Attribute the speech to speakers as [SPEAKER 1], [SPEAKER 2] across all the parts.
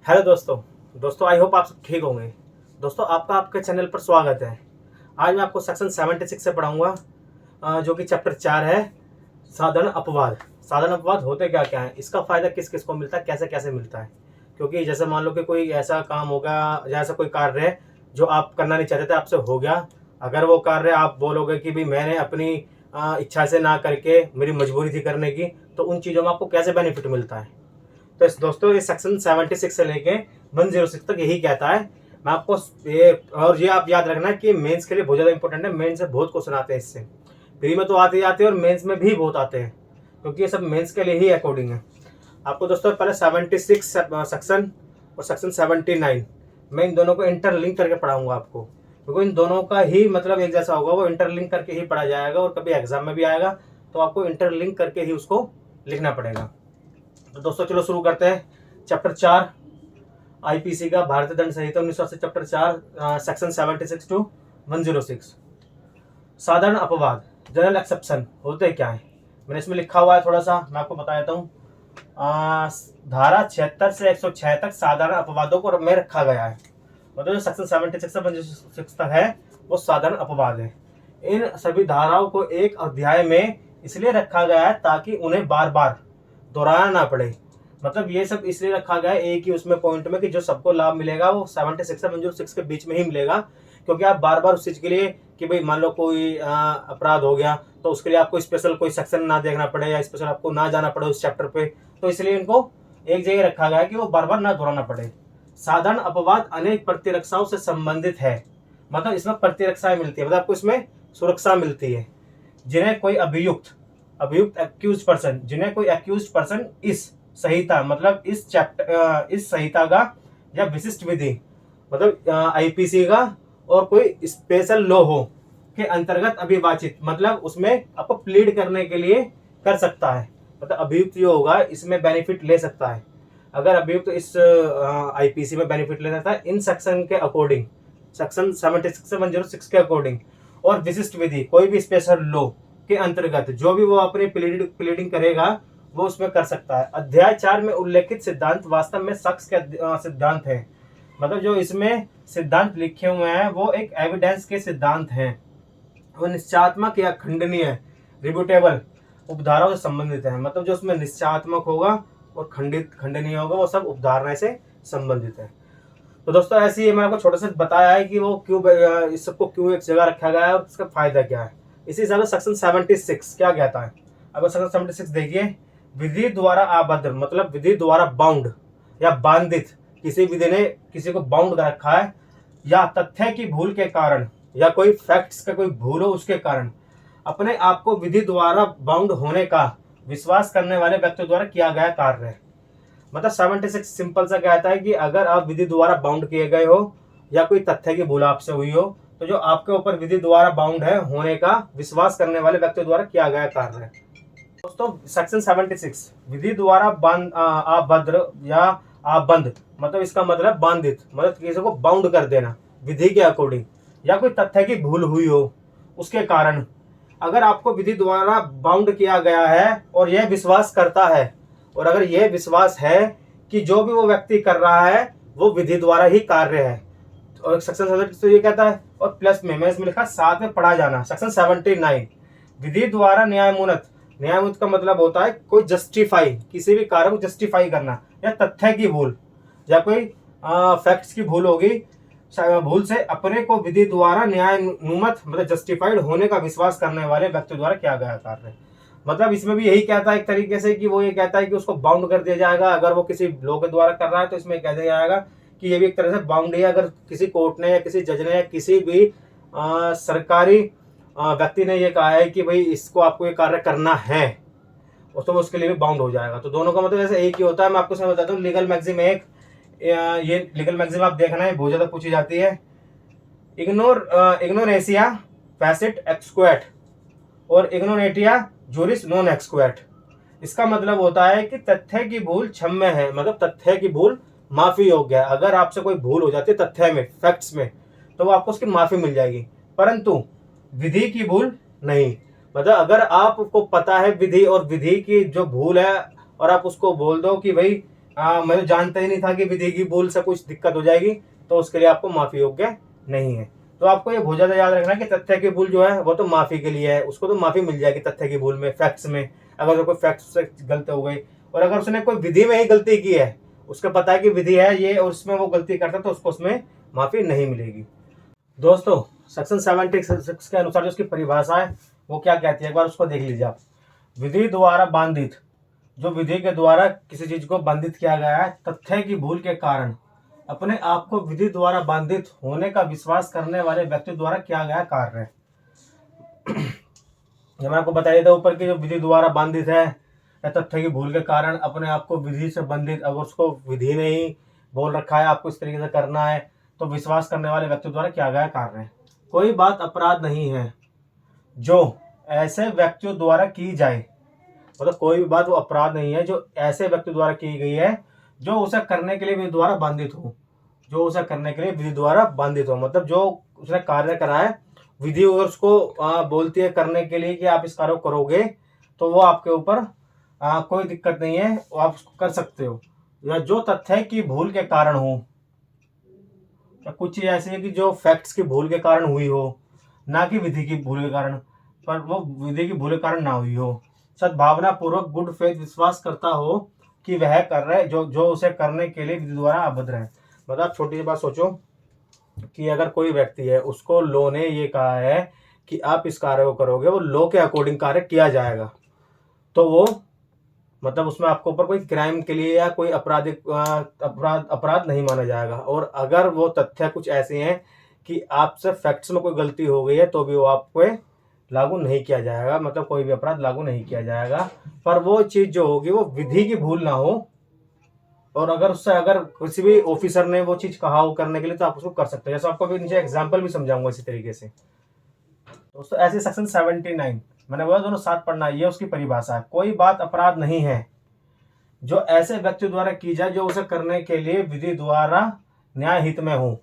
[SPEAKER 1] Hello दोस्तों I hope आप सब ठीक होंगे। दोस्तों आपका आपके चैनल पर स्वागत है। आज मैं आपको सेक्शन 76 से पढ़ाऊंगा, जो कि चैप्टर 4 है, साधारण अपवाद। साधारण अपवाद होते क्या क्या है, इसका फायदा किस किस को मिलता है, कैसे कैसे मिलता है। क्योंकि जैसे मान लो कि कोई ऐसा काम होगा या ऐसा कोई कार्य है जो आप करना नहीं चाहते थे, आपसे हो गया। अगर वो कार्य आप बोलोगे कि भाई मैंने अपनी इच्छा से ना करके मेरी मजबूरी थी करने की, तो उन चीज़ों में आपको कैसे बेनिफिट मिलता है। तो इस दोस्तों ये सेक्शन 76 से लेके 106 तक यही कहता है। मैं आपको ये आप याद रखना कि मेंस के लिए बहुत ज़्यादा इंपॉर्टेंट है। मेंस से बहुत क्वेश्चन आते हैं इससे, प्री में तो आते ही आते हैं और मेंस में भी बहुत आते हैं, क्योंकि ये सब मेंस के लिए ही अकॉर्डिंग है। आपको दोस्तों पहले 76 सेक्शन और सेक्शन 79 मैं इन दोनों को इंटरलिंक करके पढ़ाऊंगा आपको, क्योंकि इन दोनों का ही मतलब एक जैसा होगा। वो इंटरलिंक करके ही पढ़ा जाएगा और कभी एग्जाम में भी आएगा, तो आपको इंटरलिंक करके ही उसको लिखना पड़ेगा। तो दोस्तों चलो शुरू करते हैं। चैप्टर 4 आईपीसी का, भारतीय दंड संहिता 1980, चैप्टर 4 सेक्शन 76 टू 106। साधारण अपवाद, जनरल एक्सेप्शन होते क्या है, मैंने इसमें लिखा हुआ है, थोड़ा सा मैं आपको बता देता हूँ। धारा 76 से 106 तक साधारण अपवादों को में रखा गया है। मतलब जो सेक्शन 76 से 106 तक है वो साधारण अपवाद है। इन सभी धाराओं को एक अध्याय में इसलिए रखा गया है ताकि उन्हें बार बार दोहराना ना पड़े। मतलब ये सब इसलिए रखा गया है एक ही उसमें पॉइंट में कि जो सबको लाभ मिलेगा वो 76 से 106 के बीच में ही मिलेगा। क्योंकि आप बार बार उस चीज के लिए कि भाई मान लो कोई अपराध हो गया, तो उसके लिए आपको स्पेशल कोई सेक्शन ना देखना पड़े या स्पेशल आपको ना जाना पड़े उस चैप्टर पे, तो इसलिए इनको एक जगह रखा गया है कि वो बार बार ना दोहराना पड़े। साधारण अपवाद अनेक प्रतिरक्षाओं से संबंधित है। मतलब इसमें प्रतिरक्षाएं मिलती है, मतलब आपको इसमें सुरक्षा मिलती है। जिन्हें कोई अभियुक्त एक्यूज पर्सन, जिन्हें कोई एक्यूज पर्सन इस संहिता मतलब इस चैप्टर इस संहिता का या विशिष्ट विधि मतलब आईपीसी का और कोई स्पेशल लॉ हो के अंतर्गत अभिवाचित, मतलब उसमें आपको प्लीड करने के लिए कर सकता है। मतलब अभियुक्त जो होगा इसमें बेनिफिट ले सकता है। अगर अभियुक्त इस आईपीसी में बेनिफिट ले सकता है इन सेक्शन के अकॉर्डिंग, सेक्शन 76 से 106 के अकॉर्डिंग, और विशिष्ट विधि कोई भी स्पेशल लॉ के अंतर्गत जो भी वो अपनी प्लीडिंग करेगा वो उसमें कर सकता है। अध्याय 4 में उल्लेखित सिद्धांत वास्तव में शख्स के सिद्धांत है। मतलब जो इसमें सिद्धांत लिखे हुए हैं वो एक एविडेंस के सिद्धांत हैं। वो निश्चयात्मक या खंडनीय रिब्यूटेबल उपधाराओं से संबंधित है। मतलब जो उसमें निश्चयात्मक होगा और खंडनीय होगा वो सब उपधारणा से संबंधित है। तो दोस्तों ऐसे ही मैंने आपको छोटा सा बताया है कि वो क्यों इस सबको क्यों एक जगह रखा गया है और इसका फायदा क्या है। इसी हिसाब से सेक्शन 76 क्या कहता है। अब सेक्शन 76 देखिए, विधि द्वारा आबद्ध मतलब विधि द्वारा बाउंड या बांधित, किसी विधि ने किसी को बाउंड कर रखा है या तथ्य की भूल के कारण या कोई फैक्ट्स का कोई भूल हो उसके कारण अपने आप को विधि द्वारा बाउंड होने का विश्वास करने वाले व्यक्ति द्वारा किया गया कार्य है। मतलब 76 सिंपल सा कहता है कि अगर आप विधि द्वारा बाउंड किए गए हो या कोई तथ्य की भूल आपसे हुई हो, तो जो आपके ऊपर विधि द्वारा बाउंड है होने का विश्वास करने वाले व्यक्ति द्वारा किया गया कार्य है। दोस्तों सेक्शन 76 विधि द्वारा आबद्ध या आबंध, मतलब इसका मतलब बांधित, मतलब किसी को बाउंड कर देना विधि के अकॉर्डिंग, या कोई तथ्य की भूल हुई हो उसके कारण अगर आपको विधि द्वारा बाउंड किया गया है और यह विश्वास करता है, और अगर यह विश्वास है कि जो भी वो व्यक्ति कर रहा है वो विधि द्वारा ही कार्य है, और सेक्शन 76 तो ये कहता है। और प्लस में मैं इसमें लिखा साथ में पढ़ा जाना, सेक्शन 79 विधि द्वारा न्यायमूनत। न्यायमूनत का मतलब होता है कोई जस्टिफाई, किसी भी कार्य को जस्टिफाई करना, या तथ्य की भूल या कोई फैक्ट्स की भूल होगी, भूल से अपने को विधि द्वारा न्यायनुमत मतलब जस्टिफाइड होने का विश्वास करने वाले व्यक्ति द्वारा किया गया कार्य। मतलब इसमें भी यही कहता है एक तरीके से कि वो ये कहता है कि उसको बाउंड कर दिया जाएगा। अगर वो किसी लॉ के द्वारा कर रहा है तो इसमें कह दिया जाएगा कि ये भी एक तरह से बाउंड है। अगर किसी कोर्ट ने या किसी जज ने या किसी भी सरकारी व्यक्ति ने ये कहा है कि भाई इसको आपको ये कार्य करना है, और तो उसके लिए भी बाउंड हो जाएगा। तो दोनों का मतलब ऐसे एक ही होता है। मैं आपको समझ बताता हूँ। लीगल मैगजीम एक, ये लीगल मैगजीम आप देखना है बहुत ज्यादा पूछी जाती है। इग्नोरेसिया फैसिट एक्सक्वेट और इग्नोरेटिया जूरिस नॉन एक्सक्वेट। इसका मतलब होता है कि तथ्य की भूल क्षम्य है, मतलब तथ्य की भूल माफी योग्य है। अगर आपसे कोई भूल हो जाती है तथ्य में, फैक्ट्स में, तो वो आपको उसकी माफी मिल जाएगी, परंतु विधि की भूल नहीं। मतलब अगर आपको पता है विधि और विधि की जो भूल है और आप उसको बोल दो कि भाई मैं तो जानता ही नहीं था कि विधि की भूल से कुछ दिक्कत हो जाएगी, तो उसके लिए आपको माफी योग्य नहीं है। तो आपको ये बहुत ज्यादा याद रखना है कि तथ्य की भूल जो है वो तो माफी के लिए है, उसको तो माफी मिल जाएगी तथ्य की भूल में, फैक्ट्स में। अगर कोई फैक्ट्स से गलती हो गई, और अगर उसने कोई विधि में ही गलती की है, उसको पता है कि विधि है ये और उसमें वो गलती करता है, तो उसको उसमें माफी नहीं मिलेगी। दोस्तों सेक्शन 76 के अनुसार जो उसकी परिभाषा है वो क्या कहती है, एक बार उसको देख लीजिए आप। विधि द्वारा बांधित, जो विधि के द्वारा किसी चीज को बांधित किया गया है तथ्य की भूल के कारण, अपने आप को विधि द्वारा बांधित होने का विश्वास करने वाले व्यक्ति द्वारा किया गया कार्य है। जब मैं आपको बताया था ऊपर की जो विधि द्वारा बांधित है या तथ्य की भूल के कारण अपने आप को विधि से बंधित, अगर उसको विधि ने ही बोल रखा है आपको इस तरीके से करना है, तो विश्वास करने वाले व्यक्ति द्वारा किया गया कार्य है। कोई बात अपराध नहीं है जो ऐसे व्यक्तियों द्वारा की जाए, मतलब कोई भी बात वो अपराध नहीं है जो ऐसे व्यक्ति द्वारा की गई है जो उसे करने के लिए विधि द्वारा बांधित हो, जो उसे करने के लिए विधि द्वारा बांधित हो, मतलब जो उसने कार्य करा है, विधि अगर उसको बोलती है करने के लिए कि आप इस कार्य को करोगे, तो वो आपके ऊपर कोई दिक्कत नहीं है, वो आप उसको कर सकते हो। या जो तथ्य की भूल के कारण हो, या कुछ चीज ऐसी है कि जो फैक्ट्स की भूल के कारण हुई हो, ना कि विधि की भूल के कारण, पर वो विधि की भूल के कारण ना हुई हो, सद्भावना पूर्वक गुड फेथ विश्वास करता हो कि वह कर रहे जो जो उसे करने के लिए विधि द्वारा आबद्ध है। मतलब छोटी सी बात सोचो कि अगर कोई व्यक्ति है, उसको लॉ ने ये कहा है कि आप इस कार्य को करोगे, वो लॉ के अकॉर्डिंग कार्य किया जाएगा, तो वो मतलब उसमें आपको ऊपर कोई क्राइम के लिए या कोई आपराधिक अपराध नहीं माना जाएगा। और अगर वो तथ्य कुछ ऐसे हैं कि आपसे फैक्ट्स में कोई गलती हो गई है, तो भी वो आपको लागू नहीं किया जाएगा, मतलब कोई भी अपराध लागू नहीं किया जाएगा। पर वो चीज जो होगी वो विधि की भूल ना हो, और अगर उससे अगर किसी भी ऑफिसर ने वो चीज कहा हो करने के लिए, तो आप उसको कर सकते हैं। जैसे आपको अभी नीचे एग्जाम्पल भी समझाऊंगा इसी तरीके से। दोस्तों ऐसे सेक्शन 79 मैंने बोला दोनों साथ पढ़ना, ये उसकी परिभाषा है। कोई बात अपराध नहीं है जो ऐसे व्यक्ति द्वारा की जाए जो उसे करने के लिए विधि द्वारा न्याय हित में हो,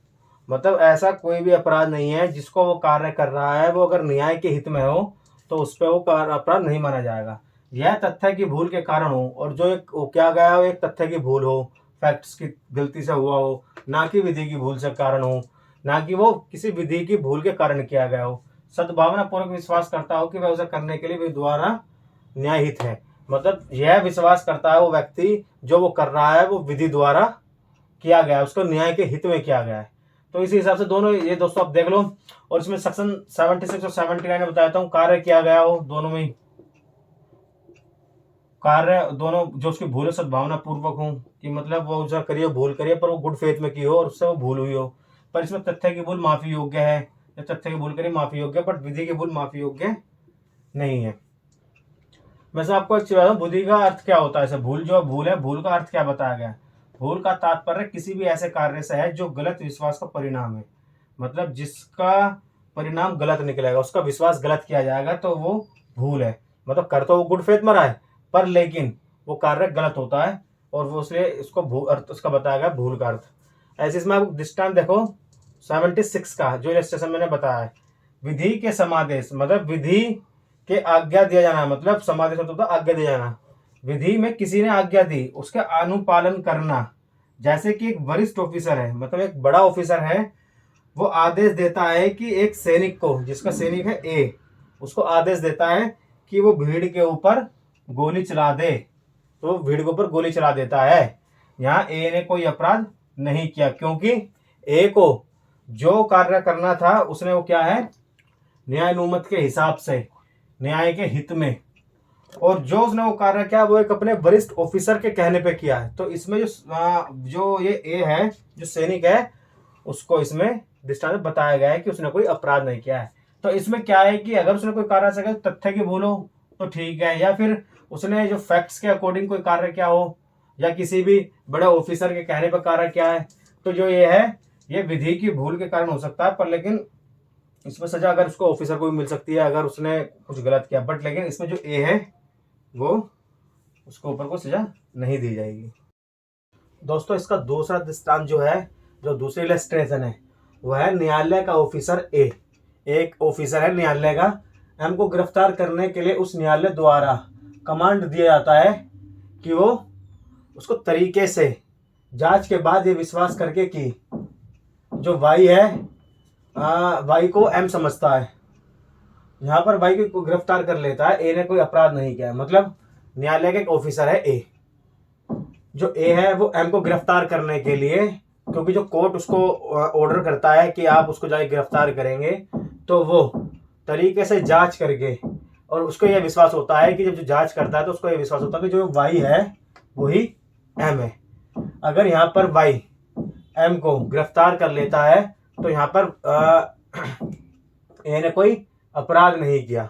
[SPEAKER 1] मतलब ऐसा कोई भी अपराध नहीं है जिसको वो कार्य कर रहा है वो अगर न्याय के हित में हो, तो उस पर वो अपराध नहीं माना जाएगा। यह तथ्य की भूल के कारण हो, और जो एक क्या गया हो एक तथ्य की भूल हो, फैक्ट्स की गलती से हुआ हो, ना कि विधि की भूल से कारण हो, ना कि वो किसी विधि की भूल के कारण किया गया हो। सद्भावना पूर्वक विश्वास करता हो कि वह उसे करने के लिए विधि द्वारा न्यायहित है, मतलब यह विश्वास करता है वो व्यक्ति जो वो कर रहा है वो विधि द्वारा किया गया है, उसको न्याय के हित में किया गया है। तो इसी हिसाब से दोनों ये दोस्तों आप देख लो। और इसमें सेक्शन 76 और 79 में बताता हूँ कार्य किया गया हो, दोनों में कार्य दोनों जो उसकी भूल है सद्भावना पूर्वक हो, कि मतलब वो उसका करिए भूल करिए पर वो गुड फेथ में की हो और उससे वो भूल हुई हो। पर इसमें तथ्य की भूल माफी योग्य है, तथ्य की भूल करिए माफी योग्य, बट विधि की भूल माफी योग्य नहीं है। वैसे आपको एक चीज बताऊं, बुद्धि का अर्थ क्या होता है। ऐसे भूल जो भूल है, भूल का अर्थ क्या बताया गया है। भूल का तात्पर्य किसी भी ऐसे कार्य से है जो गलत विश्वास का परिणाम है, मतलब जिसका परिणाम गलत निकलेगा, उसका विश्वास गलत किया जाएगा, तो वो भूल है। मतलब कर तो वो गुड फेथ में रहा है, पर लेकिन वो कार्य गलत होता है, और वो इसलिए इसको अर्थ उसका बताया गया भूल का अर्थ। ऐसे इसमें आप दृष्टांत देखो 76 का जो रजिस्ट्रेशन मैंने बताया है। विधि के समादेश, मतलब विधि के आज्ञा दिया जाना, मतलब समादेश होता है आज्ञा दिया जाना। विधि में किसी ने आज्ञा दी उसका अनुपालन करना, जैसे कि एक वरिष्ठ ऑफिसर है, मतलब एक बड़ा ऑफिसर है, वो आदेश देता है कि एक सैनिक को, जिसका सैनिक है ए, उसको आदेश देता है कि वो भीड़ के ऊपर गोली चला दे, तो वो भीड़ के ऊपर गोली चला देता है। यहाँ ए ने कोई अपराध नहीं किया, क्योंकि ए को जो कार्य करना था उसने वो क्या है न्यायानुमत के हिसाब से, न्याय के हित में, और जो उसने वो कार्य किया वो एक अपने वरिष्ठ ऑफिसर के कहने पे किया है। तो इसमें जो ये ए है, जो सैनिक है, उसको इसमें दृष्टांत में बताया गया है कि उसने कोई अपराध नहीं किया है। तो इसमें क्या है कि अगर उसने कोई कार्य से तथ्य की भूल हो तो ठीक है, या फिर उसने जो फैक्ट्स के अकॉर्डिंग कोई कार्य किया हो, या किसी भी बड़े ऑफिसर के कहने पर कार्य किया है, तो जो ये है ये विधि की भूल के कारण हो सकता है, पर लेकिन इसमें सजा अगर उसको ऑफिसर को भी मिल सकती है अगर उसने कुछ गलत किया, बट लेकिन इसमें जो ए है वो उसको ऊपर को सजा नहीं दी जाएगी। दोस्तों इसका दूसरा दृष्टांत जो है, जो दूसरी इलस्ट्रेशन है, वह है न्यायालय का ऑफिसर ए। एक ऑफिसर है न्यायालय का, एम को गिरफ्तार करने के लिए उस न्यायालय द्वारा कमांड दिया जाता है कि वो उसको तरीके से जांच के बाद ये विश्वास करके कि जो वाई है वाई को एम समझता है, यहाँ पर वाई को गिरफ्तार कर लेता है, ए ने कोई अपराध नहीं किया। मतलब न्यायालय का एक ऑफिसर है ए, जो ए है वो एम को गिरफ्तार करने के लिए, क्योंकि जो कोर्ट उसको ऑर्डर करता है कि आप उसको जाके गिरफ्तार करेंगे, तो वो तरीके से जांच करके, और उसको यह विश्वास होता है कि जब जो जांच करता है तो उसको यह विश्वास होता है कि जो वाई है वही एम है। अगर यहाँ पर वाई एम को गिरफ्तार कर लेता है तो यहाँ पर ए ने कोई अपराध नहीं किया।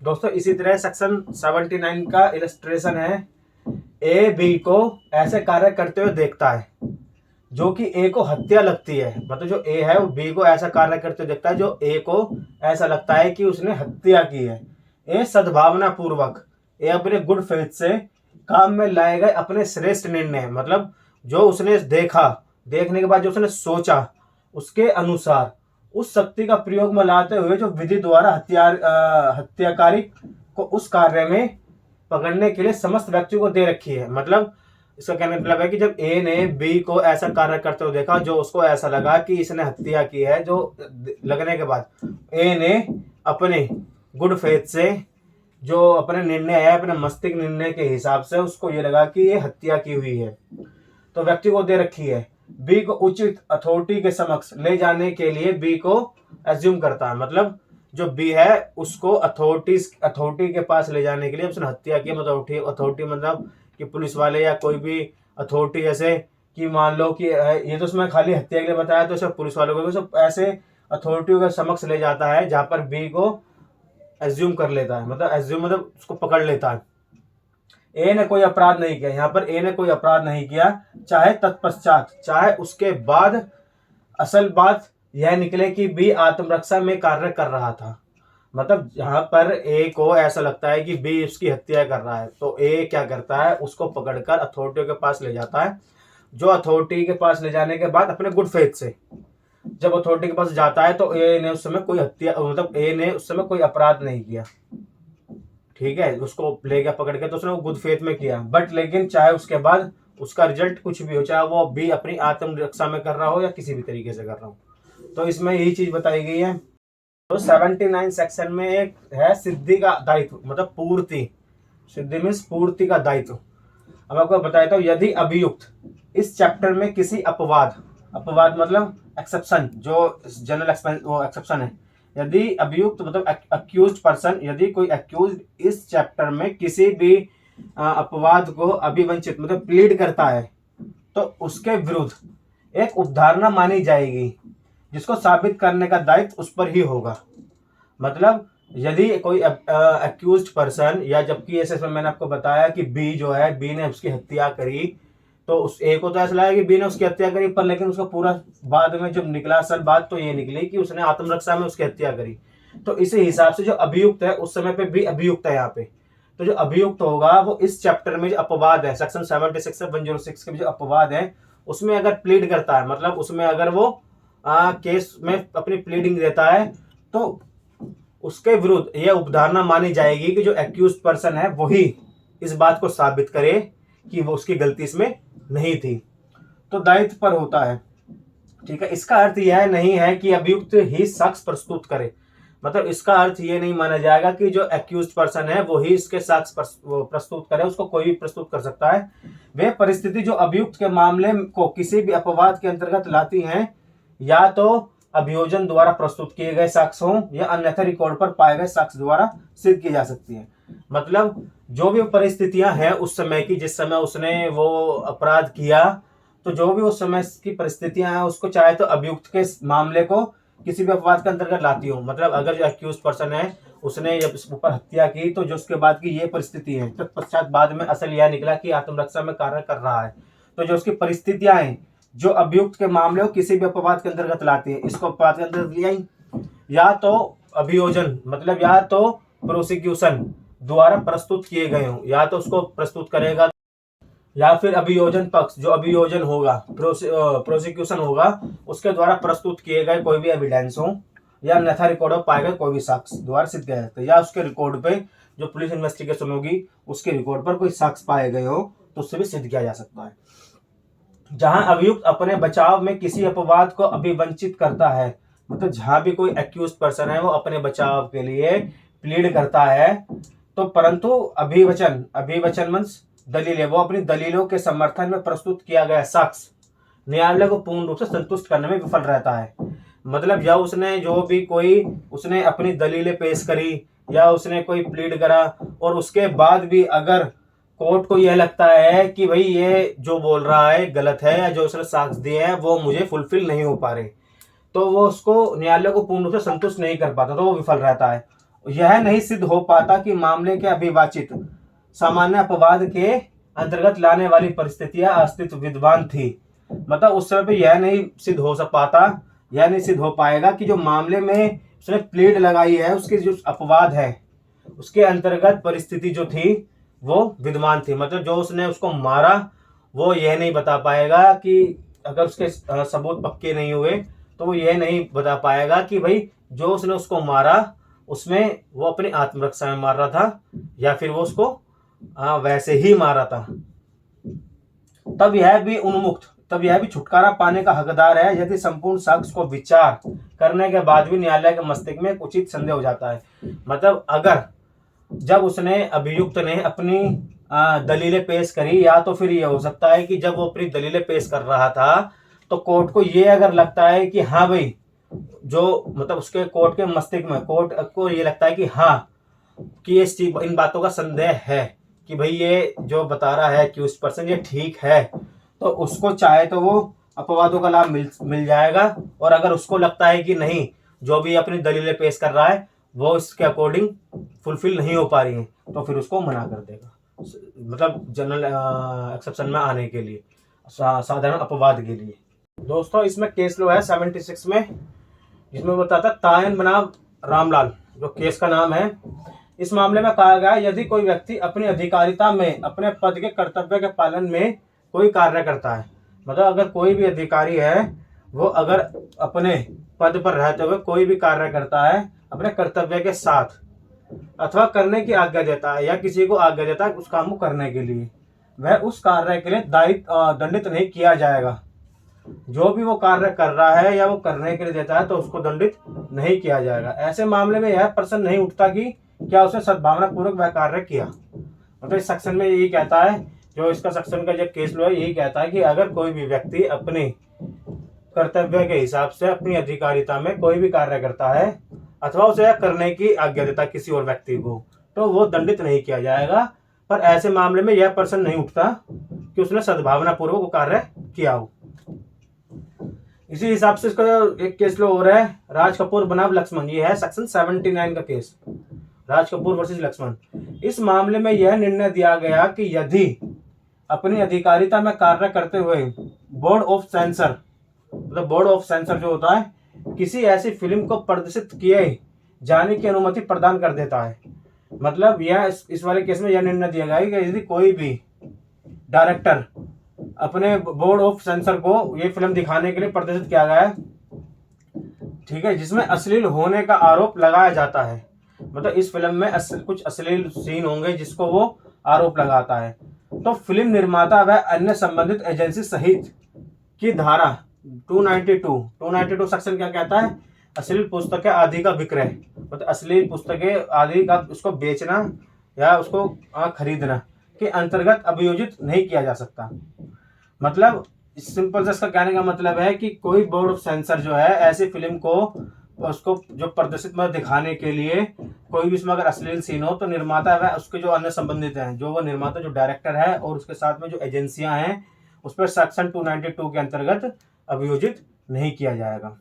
[SPEAKER 1] दोस्तों इसी तरह सेक्शन 79 का इलस्ट्रेशन है, ए बी को ऐसे कार्य करते हुए देखता है जो कि ए को हत्या लगती है। मतलब जो ए है वो बी को ऐसा कार्य करते हुए देखता है जो ए को ऐसा लगता है कि उसने हत्या की है। ए सद्भावना पूर्वक, ए अपने गुड फेथ से काम में लाए गए अपने श्रेष्ठ निर्णय, मतलब जो उसने देखा, देखने के बाद जो उसने सोचा, उसके अनुसार उस शक्ति का प्रयोग में लाते हुए जो विधि द्वारा हत्याकारी को उस कार्य में पकड़ने के लिए समस्त व्यक्तियों को दे रखी है। मतलब इसका कहने का मतलब है कि जब ए ने बी को ऐसा कार्य करते हुए देखा जो उसको ऐसा लगा कि इसने हत्या की है, जो लगने के बाद ए ने अपने गुड फेथ से जो अपने निर्णय है, अपने मस्तिष्क निर्णय के हिसाब से उसको ये लगा कि ये हत्या की हुई है, तो व्यक्ति को दे रखी है। बी को उचित अथॉरिटी के समक्ष ले जाने के लिए बी को एज्यूम करता है। मतलब जो बी है उसको अथॉरिटी के पास ले जाने के लिए, उसने हत्या की, मतलब अथॉरिटी मतलब कि पुलिस वाले या कोई भी अथॉरिटी, जैसे कि मान लो कि ये तो उसमें खाली हत्या के लिए बताया, तो सब पुलिस वालों को सब ऐसे अथॉरिटी के समक्ष ले जाता है जहां पर बी को एज्यूम कर लेता है। मतलब एज्यूम मतलब उसको पकड़ लेता है। ए ने कोई अपराध नहीं किया, यहाँ पर ए ने कोई अपराध नहीं किया, चाहे तत्पश्चात चाहे उसके बाद असल बात यह निकले कि बी आत्मरक्षा में कार्य कर रहा था। मतलब यहाँ पर ए को ऐसा लगता है कि बी उसकी हत्या कर रहा है, तो ए क्या करता है, उसको पकड़कर अथॉरिटी के पास ले जाता है। जो अथॉरिटी के पास ले जाने के बाद अपने गुड फेथ से जब अथॉरिटी के पास जाता है तो ए ने उस समय कोई हत्या, मतलब ए ने उस समय कोई अपराध नहीं किया, ठीक है, उसको ले गया पकड़ के, तो उसने वो गुड फेथ में किया। बट लेकिन चाहे उसके बाद उसका रिजल्ट कुछ भी हो, चाहे वो बी अपनी आत्मरक्षा में कर रहा हो या किसी भी तरीके से कर रहा हो, तो इसमें यही चीज बताई गई है। तो 79 सेक्शन में एक है सिद्धि का दायित्व, मतलब पूर्ति। सिद्धि मीन्स पूर्ति का दायित्व। अब आपको बताया था, यदि अभियुक्त इस चैप्टर में किसी अपवाद मतलब एक्सेप्शन, जो जनरल एक्सेप्शन है, यदि अभियुक्त मतलब अक्यूज्ड पर्सन, यदि कोई अक्यूज्ड इस चैप्टर में किसी भी अपवाद को अभिवंचित मतलब प्लीड करता है, तो उसके विरुद्ध एक उपधारणा मानी जाएगी जिसको साबित करने का दायित्व उस पर ही होगा। मतलब यदि कोई अक्यूज्ड पर्सन, या जबकि ऐसे मैंने आपको बताया कि बी जो है, बी ने उसकी हत्या करी, तो उस ए को तो ऐसा लगा कि बी ने उसकी हत्या करी, पर लेकिन उसका पूरा बाद में जब निकला असल बात तो ये निकली कि उसने आत्मरक्षा में उसकी हत्या करी। तो इसी हिसाब से जो अभियुक्त है, उस समय पे भी अभियुक्त है यहाँ पे, तो जो अभियुक्त होगा वो इस चैप्टर में जो अपवाद है, सेक्शन 76 से 106 के जो अपवाद है, उसमें अगर प्लीड करता है, मतलब उसमें अगर वो केस में अपनी प्लीडिंग देता है, तो उसके विरुद्ध यह उपधारणा मानी जाएगी कि जो एक्यूज पर्सन है वही इस बात को साबित करे कि वो उसकी गलती इसमें नहीं थी, तो दायित्व पर होता है। ठीक है, इसका अर्थ यह नहीं है कि अभियुक्त ही साक्ष्य प्रस्तुत करे। मतलब इसका अर्थ ये नहीं माना जाएगा कि जो एक्यूज्ड पर्सन है वो ही इसके साक्ष्य प्रस्तुत करे, उसको कोई भी प्रस्तुत कर सकता है। वे परिस्थिति जो अभियुक्त के मामले को किसी भी अपवाद के अंतर्गत लाती हैं, या तो अभियोजन द्वारा प्रस्तुत किए गए साक्ष्य हों या अन्यथा रिकॉर्ड पर पाए गए साक्ष्य द्वारा सिद्ध की जा सकती है। मतलब जो भी परिस्थितियां हैं उस समय की, जिस समय उसने वो अपराध किया, तो जो भी उस समय की परिस्थितियां हैं उसको चाहे तो अभियुक्त के मामले को किसी भी अपवाद के अंतर्गत लाती हूँ। मतलब अगर जो एक्यूज पर्सन है उसने जब इस ऊपर हत्या की, तो जो उसके बाद की ये परिस्थिति है, तत्पश्चात बाद में असल यह निकला कि आत्मरक्षा में कार्य कर रहा है, तो जो उसकी परिस्थितियां हैं जो अभियुक्त के मामले को किसी भी अपवाद के अंतर्गत लाती है, इसको अपवाद के अंतर्गत लिया ही, या तो अभियोजन मतलब या तो प्रोसिक्यूशन द्वारा प्रस्तुत किए गए हों, या तो उसको प्रस्तुत करेगा, या फिर अभियोजन पक्ष जो अभियोजन होगा, प्रोसिक्यूशन होगा, उसके द्वारा प्रस्तुत किए गए कोई भी एविडेंस हो, या अन्यथा रिकॉर्ड में पाए गए कोई भी साक्ष्य द्वारा सिद्ध किया जाता है, या उसके रिकॉर्ड पे जो पुलिस इन्वेस्टिगेशन होगी उसके रिकॉर्ड पर कोई साक्ष्य पाए गए हो, तो उससे भी सिद्ध किया जा सकता है। जहां अभियुक्त अपने बचाव में किसी अपवाद को अभिवंचित करता है, मतलब जहां भी कोई एक्यूज पर्सन है वो अपने बचाव के लिए प्लीड करता है, तो परंतु अभिवचन, अभिवचन मीन्स दलीलें, वो अपनी दलीलों के समर्थन में प्रस्तुत किया गया शख्स न्यायालय को पूर्ण रूप से संतुष्ट करने में विफल रहता है। मतलब या उसने जो भी कोई उसने अपनी दलीलें पेश करी या उसने कोई प्लीड करा और उसके बाद भी अगर कोर्ट को यह लगता है कि भाई ये जो बोल रहा है गलत है या जो उसने साक्ष्य दिए हैं वो मुझे फुलफिल नहीं हो पा रहे, तो वो उसको न्यायालय को पूर्ण रूप से संतुष्ट नहीं कर पाता, तो वो विफल रहता है। यह नहीं सिद्ध हो पाता कि मामले के अभिवाचित सामान्य अपवाद के अंतर्गत लाने वाली परिस्थितियां अस्तित्व विद्वान थी। मतलब उस समय पे यह नहीं सिद्ध हो पाता, यह नहीं सिद्ध हो पाएगा कि जो मामले में उसने प्लीड लगाई है उसके जो अपवाद है उसके अंतर्गत परिस्थिति जो थी वो विद्वान थी। मतलब जो उसने उसको मारा वो यह नहीं बता पाएगा कि अगर उसके सबूत पक्के नहीं हुए तो वो यह नहीं बता पाएगा कि भाई जो उसने उसको मारा उसमें वो अपनी आत्मरक्षा में मार रहा था या फिर वो उसको वैसे ही मारा था। तब यह भी छुटकारा पाने का हकदार है यदि संपूर्ण साक्ष्य को विचार करने के बाद भी न्यायालय के मस्तिष्क में उचित संदेह हो जाता है। मतलब अगर जब उसने अभियुक्त ने अपनी दलीलें पेश करी, या तो फिर ये हो सकता है कि जब वो अपनी दलीलें पेश कर रहा था तो कोर्ट को ये अगर लगता है कि हाँ भाई जो मतलब उसके कोर्ट के मस्तिष्क में कोर्ट को ये लगता है कि हाँ कि इस चीज इन बातों का संदेह है कि भाई ये जो बता रहा है कि उस पर्सन ये ठीक है, तो उसको चाहे तो वो अपवादों का लाभ मिल जाएगा। और अगर उसको लगता है कि नहीं जो भी अपनी दलीलें पेश कर रहा है वो इसके अकॉर्डिंग फुलफिल नहीं हो पा रही हैं तो फिर उसको मना कर देगा, मतलब जनरल एक्सेप्शन में आने के लिए, साधारण अपवाद के लिए। दोस्तों इसमें केस लो है 76 में, जिसमें बताता तायन बनाम रामलाल जो केस का नाम है। इस मामले में कहा गया यदि कोई व्यक्ति अपनी अधिकारिता में अपने पद के कर्तव्य के पालन में कोई कार्य करता है, मतलब अगर कोई भी अधिकारी है वो अगर अपने पद पर रहते हुए कोई भी कार्य करता है अपने कर्तव्य के साथ अथवा करने की आज्ञा देता है या किसी को आज्ञा देता है उस काम को करने के लिए, वह उस कार्य के लिए दंडित नहीं किया जाएगा। जो भी वो कार्य कर रहा है या वो करने के लिए देता है तो उसको दंडित नहीं किया जाएगा। ऐसे मामले में यह प्रश्न नहीं उठता कि क्या उसने सद्भावना पूर्वक वह कार्य किया। मतलब इस सेक्शन में यही कहता है, जो इसका सेक्शन का जो केस लो है यही कहता है कि अगर कोई भी व्यक्ति अपने कर्तव्य के हिसाब से अपनी अधिकारिता में कोई भी कार्य करता है अथवा उसे करने की आज्ञा देता है किसी और व्यक्ति को, तो वो दंडित नहीं किया जाएगा। पर ऐसे मामले में यह प्रश्न नहीं उठता कि उसने सद्भावना पूर्वक वो कार्य किया हो। इसी हिसाब से इसका एक केस लो हो रहा है राज कपूर बनाम लक्ष्मण, ये है सेक्शन 79 का केस, राज कपूर वर्सेस लक्ष्मण। इस मामले में यह निर्णय दिया गया कि यदि अपनी अधिकारिता में कार्य करते हुए बोर्ड ऑफ सेंसर, मतलब बोर्ड ऑफ सेंसर जो होता है किसी ऐसी फिल्म को प्रदर्शित किए जाने की अनुमति प्रदान कर देता है, मतलब यह इस वाले केस में यह निर्णय दिया गया कि यदि कोई भी डायरेक्टर अपने बोर्ड ऑफ सेंसर को ये फिल्म दिखाने के लिए प्रदर्शित किया गया है, ठीक है, जिसमें अश्लील होने का आरोप लगाया जाता है, मतलब इस फिल्म में कुछ अश्लील सीन होंगे जिसको वो आरोप लगाता है, तो फिल्म निर्माता व अन्य संबंधित एजेंसी सहित की धारा 292 सेक्शन क्या कहता है, अश्लील पुस्तकें आदि का विक्रय, मतलब अश्लील पुस्तकें आदि का उसको बेचना या उसको खरीदना के अंतर्गत अभियोजित नहीं किया जा सकता। मतलब सिंपल से इसका कहने का मतलब है कि कोई बोर्ड ऑफ सेंसर जो है ऐसी फिल्म को उसको जो प्रदर्शित में दिखाने के लिए कोई भी इसमें अगर अश्लील सीन हो तो निर्माता है उसके जो अन्य संबंधित हैं, जो वो निर्माता जो डायरेक्टर है और उसके साथ में जो एजेंसियां हैं उस पर सेक्शन 292 के अंतर्गत अभियोजित नहीं किया जाएगा।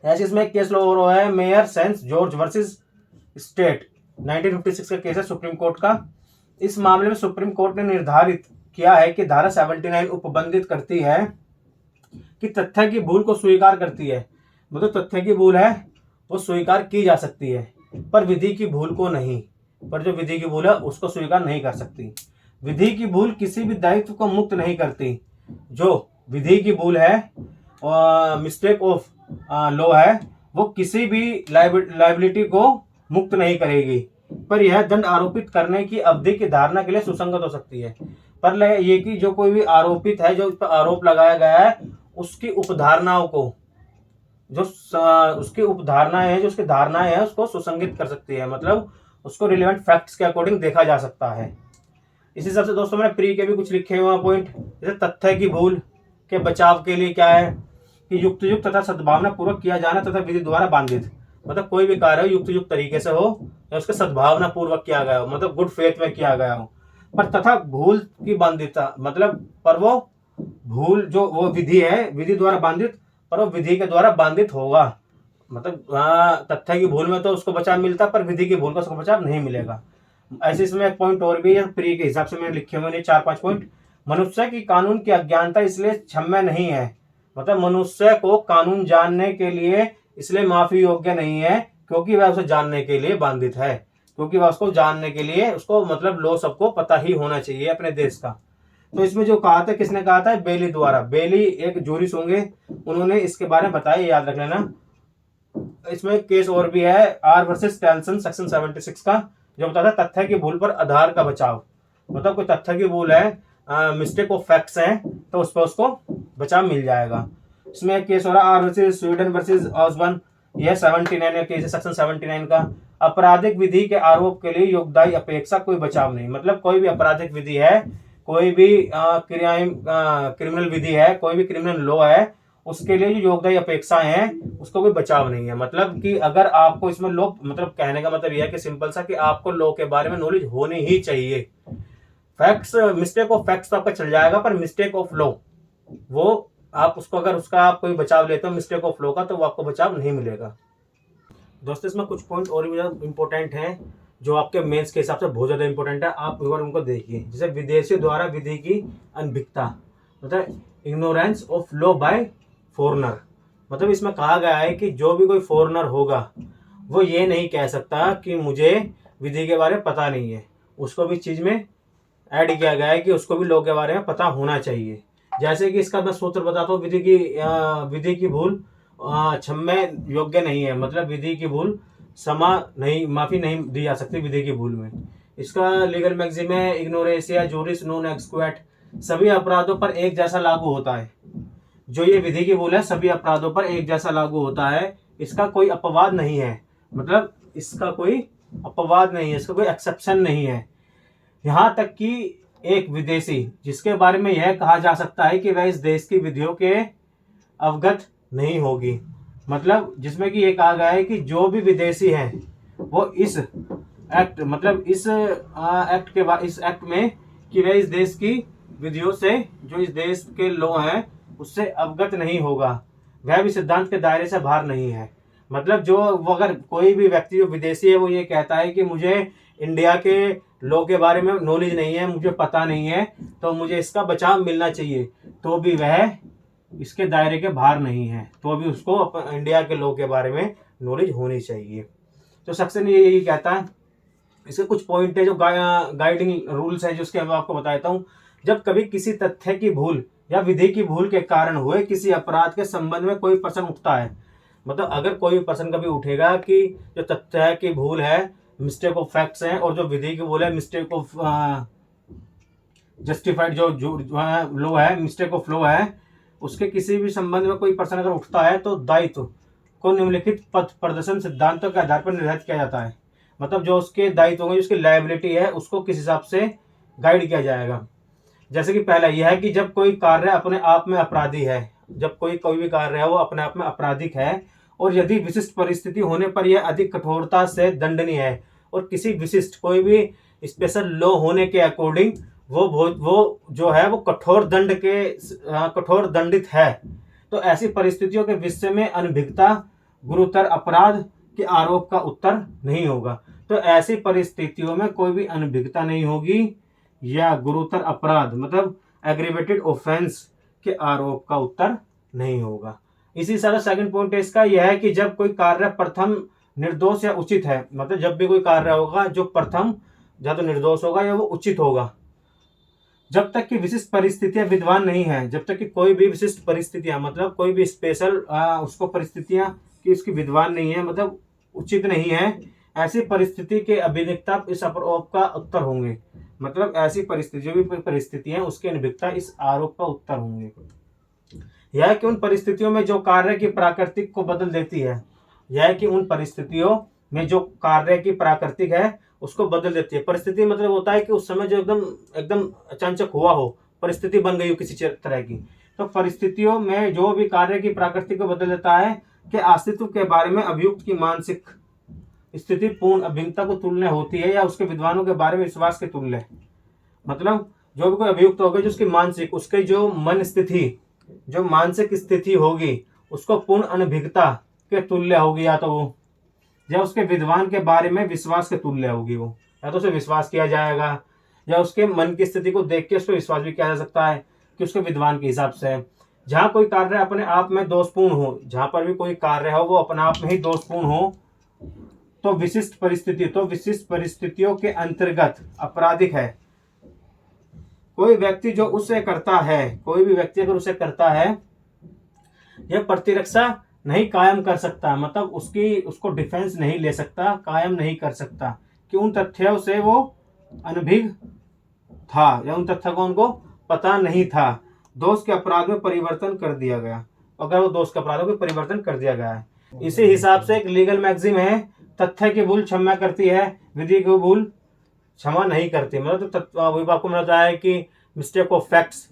[SPEAKER 1] ऐसे इसमें एक केस लो है mayor sense George versus state 1956 का केस है सुप्रीम कोर्ट का। इस मामले में सुप्रीम कोर्ट ने निर्धारित किया है कि धारा 79 उपबंधित करती है कि तथ्य की भूल को स्वीकार करती है, मतलब तथ्य की भूल है वो स्वीकार की जा सकती है पर विधि की भूल को नहीं, पर जो विधि की भूल है उसको स्वीकार नहीं कर सकती। विधि की भूल किसी भी दायित्व को मुक्त नहीं करती, जो विधि की भूल है मिस्टेक ऑफ लॉ है वो किसी भी लाइबिलिटी को मुक्त नहीं करेगी, पर यह दंड आरोपित करने की अवधि की धारणा के लिए सुसंगत हो सकती है। पर ये कि जो कोई भी आरोपित है, जो इस पर आरोप लगाया गया है, उसकी उपधारणाओं को, जो उसकी उपधारणाएं हैं, जो उसकी धारणाएं हैं, उसको सुसंगित कर सकती है, मतलब उसको रिलेवेंट फैक्ट्स के अकॉर्डिंग देखा जा सकता है। इसी हिसाब से दोस्तों मैंने प्री के भी कुछ लिखे हुए पॉइंट, जैसे तथ्य की भूल के बचाव के लिए क्या है कि युक्त युक्त तथा सद्भावना पूर्वक किया जाना तथा विधि द्वारा बांधित, मतलब कोई भी कार्य युक्त युक्त तरीके से हो या उसके सद्भावना पूर्वक किया गया हो, मतलब गुड फेथ में किया गया हो, पर तथा भूल की बांधिता, मतलब पर वो भूल जो वो विधि है, विधि द्वारा बांधित, पर वो विधि के द्वारा बांधित होगा, मतलब तथ्य की भूल में तो उसको बचाव मिलता, पर विधि की भूल का उसको बचाव नहीं मिलेगा। ऐसे इसमें एक पॉइंट और भी है, प्री के हिसाब से मैंने लिखे हुए 4-5 पॉइंट। मनुष्य की कानून की अज्ञानता इसलिए क्षम्य नहीं है, मतलब मनुष्य को कानून जानने के लिए इसलिए माफी योग्य नहीं है क्योंकि वह उसे जानने के लिए बांधित है, क्योंकि वह उसको जानने के लिए, उसको मतलब लो सबको पता ही होना चाहिए अपने देश का। तो इसमें जो कहा था, किसने कहा था? बेली द्वारा। बेली एक जूरिस होंगे, उन्होंने इसके बारे में बताया, याद रख लेना। इसमें केस और भी है, आर वर्सेस टेल्सन सेक्शन 76 का, जो बताता है तथ्य की भूल पर आधार का बचाव, मतलब कोई तथ्य की भूल है, मिस्टेक ऑफ फैक्ट्स है, तो उस पर उसको बचाव मिल जाएगा। इसमें एक केस हो रहा है R versus Sweden versus Osborne, यह 79 केस सेक्शन 79 का। आपराधिक विधि के आरोप के लिए योगदायी अपेक्षा कोई बचाव नहीं, मतलब कोई भी आपराधिक विधि है, कोई भी क्रिमिनल विधि है, कोई भी क्रिमिनल लॉ है, उसके लिए जो योगदायी अपेक्षाएं हैं उसको कोई बचाव नहीं है। मतलब कि अगर आपको इसमें लॉ, मतलब कहने का मतलब यह है कि सिंपल सा कि आपको लॉ के बारे में नॉलेज होनी ही चाहिए। फैक्ट्स, मिस्टेक ऑफ फैक्ट्स तो आपका चल जाएगा, पर मिस्टेक ऑफ लॉ वो आप उसको, अगर उसका आप कोई बचाव लेते हो मिस्टेक ऑफ लॉ का, तो वो आपको बचाव नहीं मिलेगा। दोस्तों इसमें कुछ पॉइंट और भी इंपॉर्टेंट हैं जो आपके मेंस के हिसाब से बहुत ज़्यादा इंपॉर्टेंट है, आप एक बार उनको देखिए। जैसे विदेशियों द्वारा विधि की अनभिज्ञता, मतलब ignorance of law by foreigner, मतलब इसमें कहा गया है कि जो भी कोई फॉरनर होगा वो ये नहीं कह सकता कि मुझे विधि के बारे में पता नहीं है, उसको भी चीज़ में ऐड किया गया है कि उसको भी लॉ के बारे में पता होना चाहिए। जैसे कि इसका मैं सूत्र बताता हूँ, विधि की भूल क्षम्य योग्य नहीं है, मतलब विधि की भूल माफी नहीं दी जा सकती विधि की भूल में। इसका लीगल मैक्सिम है, इग्नोरेंसिया जूरिस नॉन एक्सक्वेट, सभी अपराधों पर एक जैसा लागू होता है। जो ये विधि की भूल है सभी अपराधों पर एक जैसा लागू होता है, इसका कोई अपवाद नहीं है, मतलब इसका कोई अपवाद नहीं है, इसका कोई एक्सेप्शन नहीं है। यहाँ तक कि एक विदेशी जिसके बारे में यह कहा जा सकता है कि वह इस देश की विधियों के अवगत नहीं होगी, मतलब जिसमें कि ये कहा गया है कि जो भी विदेशी है वो इस एक्ट, मतलब इस एक्ट के बाद, इस एक्ट में कि वह इस देश की विधियों से, जो इस देश के लॉ हैं उससे अवगत नहीं होगा, वह भी सिद्धांत के दायरे से बाहर नहीं है। मतलब जो वो, अगर कोई भी व्यक्ति जो विदेशी है वो ये कहता है कि मुझे इंडिया के लॉ के बारे में नॉलेज नहीं है, मुझे पता नहीं है, तो मुझे इसका बचाव मिलना चाहिए, तो भी वह इसके दायरे के बाहर नहीं है, तो भी उसको इंडिया के लॉ के बारे में नॉलेज होनी चाहिए। तो सेक्शन ये यही कहता है। इसके कुछ पॉइंट है जो गाइडिंग रूल्स है, जो उसके मैं आपको बता देता हूँ। जब कभी किसी तथ्य की भूल या विधि की भूल के कारण हुए किसी अपराध के संबंध में कोई प्रश्न उठता है, मतलब अगर कोई प्रश्न कभी उठेगा कि जो तथ्य की भूल है मिस्टेक ऑफ फैक्ट्स हैं, और जो विधि की भूल है मिस्टेक ऑफ जस्टिफाइड जो लॉ है, मिस्टेक ऑफ लॉ है, उसके किसी भी संबंध में कोई प्रश्न अगर उठता है तो दायित्व को निम्नलिखित पथ प्रदर्शन सिद्धांतों के आधार पर निर्धारित किया जाता है। मतलब जो उसके दायित्व होंगे, उसकी लायबिलिटी है, उसको किस हिसाब से गाइड किया जाएगा। जैसे कि पहला यह है कि जब कोई कार्य अपने आप में अपराधी है, जब कोई भी कार्य है वो अपने आप में आपराधिक है, और यदि विशिष्ट परिस्थिति होने पर यह अधिक कठोरता से दंडनीय है, और किसी विशिष्ट कोई भी स्पेशल लॉ होने के अकॉर्डिंग वो जो है वो कठोर दंडित है, तो ऐसी परिस्थितियों के विषय में अनभिज्ञता गुरुतर अपराध के आरोप का उत्तर नहीं होगा। तो ऐसी परिस्थितियों में कोई भी अनभिज्ञता नहीं होगी या गुरुतर अपराध, मतलब एग्रीवेटेड ऑफेंस के आरोप का उत्तर नहीं होगा। इसी तरह सेकंड पॉइंट इसका यह है कि जब कोई कार्य प्रथम निर्दोष या उचित है, मतलब जब भी कोई कार्य होगा जो प्रथम या तो निर्दोष होगा या वो उचित होगा, जब तक कि विशिष्ट परिस्थितियां विद्वान नहीं है, जब तक कि कोई भी विशिष्ट परिस्थितियां, मतलब कोई भी स्पेशल उसको परिस्थितियां कि उसकी विद्वान नहीं है, मतलब उचित नहीं है, ऐसी परिस्थिति के अभिनिक्ता इस आरोप का उत्तर होंगे। मतलब ऐसी परिस्थिति, जो भी परिस्थिति है उसकी अनभिज्ञता इस आरोप का उत्तर होंगे। यह कि उन परिस्थितियों में जो कार्य की प्राकृतिक को बदल देती है, यह कि उन परिस्थितियों में जो कार्य की प्राकृतिक है उसको बदल देती है। परिस्थिति मतलब होता है कि उस समय जो एकदम एकदम अचानक हुआ हो, परिस्थिति बन गई हो किसी तरह की, तो परिस्थितियों में जो भी कार्य की प्राकृतिक को बदल देता है कि अस्तित्व के बारे में अभियुक्त की मानसिक स्थिति पूर्ण अभिज्ञता को तुल्य होती है, या उसके विद्वानों के बारे में विश्वास के तुल्य। मतलब जो भी कोई अभियुक्त होगा, जो उसकी मानसिक, उसकी जो मन स्थिति, जो मानसिक स्थिति होगी उसको पूर्ण अनभिज्ञता के तुल्य होगी, या तो वो, या उसके विद्वान के बारे में विश्वास के तुल्य होगी वो, या तो उसे विश्वास किया जाएगा, या उसके मन की स्थिति को देख के उस पर विश्वास भी किया जा सकता है कि उसके विद्वान के हिसाब से है। जहाँ कोई कार्य अपने आप में दोषपूर्ण हो, जहाँ पर भी कोई कार्य हो वो अपने आप में ही दोषपूर्ण हो, तो विशिष्ट परिस्थितियों के अंतर्गत आपराधिक है। कोई व्यक्ति जो उसे करता है, कोई भी व्यक्ति अगर उसे करता है, यह प्रतिरक्षा नहीं कायम कर सकता, मतलब उसको डिफेंस नहीं ले सकता, कायम नहीं कर सकता कि उन तथ्यों से वो अनभिज्ञ था, या उन तथ्यों को उनको पता नहीं था। दोष के अपराध में परिवर्तन कर दिया गया, अगर वो दोष के अपराधों में परिवर्तन कर दिया गया है। इसी हिसाब से एक लीगल मैगजीम है, तथ्य की भूल क्षमा करती है, विधि की भूल क्षमा नहीं करती। मतलब तो वही आपको मिलता है कि मिस्टेक ऑफ फैक्ट्स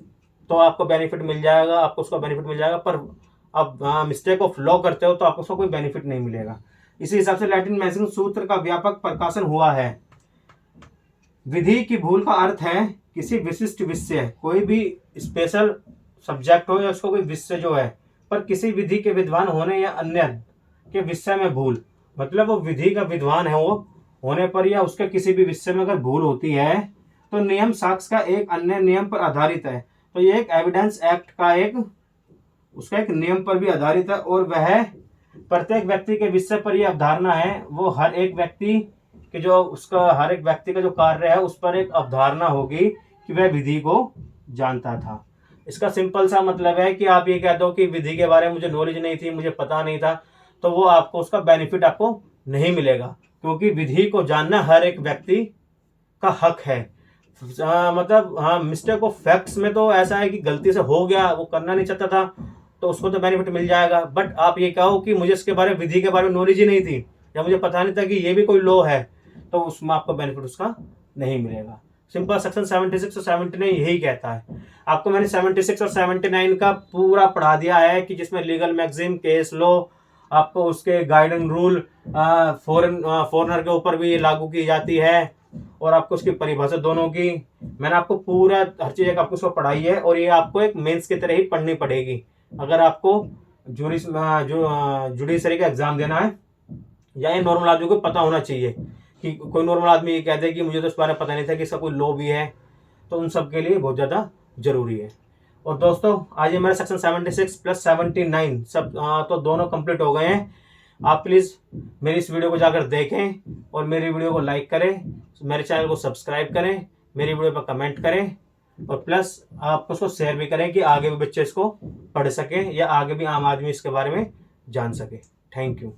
[SPEAKER 1] तो आपको बेनिफिट मिल जाएगा, आपको उसका बेनिफिट मिल जाएगा, पर अब मिस्टेक ऑफ लॉ करते हो तो आपको उसका कोई बेनिफिट नहीं मिलेगा। इसी हिसाब से लैटिन मैक्सिम सूत्र का व्यापक प्रकाशन हुआ है। विधि की भूल का अर्थ है किसी विशिष्ट विषय, कोई भी स्पेशल सब्जेक्ट हो या उसको कोई विषय जो है, पर किसी विधि के विद्वान होने या अन्य के विषय में भूल, मतलब वो विधि का विद्वान है वो होने पर, या उसके किसी भी विषय में अगर भूल होती है तो नियम साक्ष्य का एक अन्य नियम पर आधारित है। तो ये एक एविडेंस एक्ट का उसका एक नियम पर भी आधारित है, और वह प्रत्येक व्यक्ति के विषय पर यह अवधारणा है, वो हर एक व्यक्ति के जो उसका हर एक व्यक्ति का जो कार्य है उस पर एक अवधारणा होगी कि वह विधि को जानता था। इसका सिंपल सा मतलब है कि आप ये कह दो कि विधि के बारे में मुझे नॉलेज नहीं थी, मुझे पता नहीं था, तो वो आपको उसका बेनिफिट आपको नहीं मिलेगा, क्योंकि विधि को जानना हर एक व्यक्ति का हक है। मतलब हाँ, मिस्टेक ऑफ फैक्ट्स में तो ऐसा है कि गलती से हो गया, वो करना नहीं चाहता था, तो उसको तो बेनिफिट मिल जाएगा। बट आप ये कहो कि मुझे इसके बारे में, विधि के बारे में नॉलेज ही नहीं थी, या मुझे पता नहीं था कि ये भी कोई लॉ है, तो उसमें आपको बेनिफिट उसका नहीं मिलेगा। सिंपल सेक्शन 76 और 79 यही कहता है। आपको मैंने 76 और 79 का पूरा पढ़ा दिया है कि जिसमें लीगल मैगजीम, केस लॉ, आपको उसके गाइडिंग रूल, फॉरेनर के ऊपर भी लागू की जाती है, और आपको उसकी परिभाषा दोनों की मैंने आपको पूरा हर चीज़ आपको उसको पढ़ाई है, और ये आपको एक मेंस की तरह ही पढ़नी पड़ेगी अगर आपको जुडिशरी का एग्जाम देना है। या ये नॉर्मल आदमी को पता होना चाहिए कि कोई नॉर्मल आदमी ये कहते हैं कि मुझे तो इस बारे में पता नहीं था कि इसका कोई लॉ भी है, तो उन सब के लिए बहुत ज़्यादा जरूरी है। और दोस्तों आज ये मेरा सेक्शन 76 प्लस 79 सब तो दोनों कंप्लीट हो गए हैं। आप प्लीज़ मेरी इस वीडियो को जाकर देखें, और मेरी वीडियो को लाइक करें, मेरे चैनल को सब्सक्राइब करें, मेरी वीडियो पर कमेंट करें, और प्लस आप उसको शेयर भी करें कि आगे भी बच्चे इसको पढ़ सकें, या आगे भी आम आदमी इसके बारे में जान सके। Thank you.